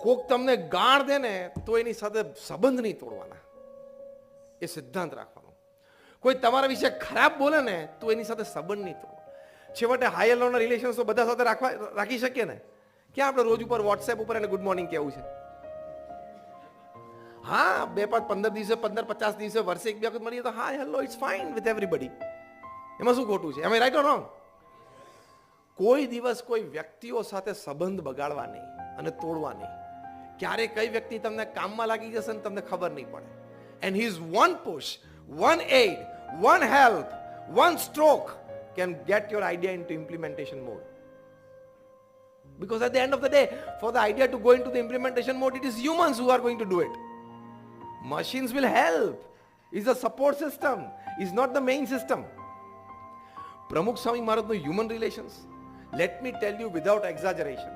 કોક તમને ગાળ દે ને તો એની સાથે સંબંધ નહીં તોડવાના, એ સિદ્ધાંત રાખવાનો. કોઈ તમારા વિશે ખરાબ બોલે ને તો એની સાથે સંબંધ નહીં તોડવાનો. છેવટે હાયર લેવલના રિલેશન્સ તો બધા સાથે રાખી શકીએ ને. ક્યાં આપણે રોજ ઉપર વોટ્સએપ ઉપર એને ગુડ મોર્નિંગ કહેવું છે? હા, 2-5-15 દિવસે 15-50 દિવસે વર્ષે 1-2 વખત મળીએ તો હા hello it's fine with everybody. એમાં શું ખોટું છે? એમ રાઈટ ઓર રોંગ? કોઈ દિવસ કોઈ વ્યક્તિઓ સાથે સંબંધ બગાડવા નહીં અને તોડવા નહીં. ક્યારે કઈ વ્યક્તિ તમને કામમાં લાગી જશે ને તમને ખબર નહીં પડે. And he's one push, one aid, one help, one stroke can get your idea into implementation mode. Because at the end of the day, for the idea to go into the implementation mode, it is humans who are going to do it. Machines will help. It's a support system. It's not the main system. Pramukh Swami Maharaj's human relations, let me tell you without exaggeration,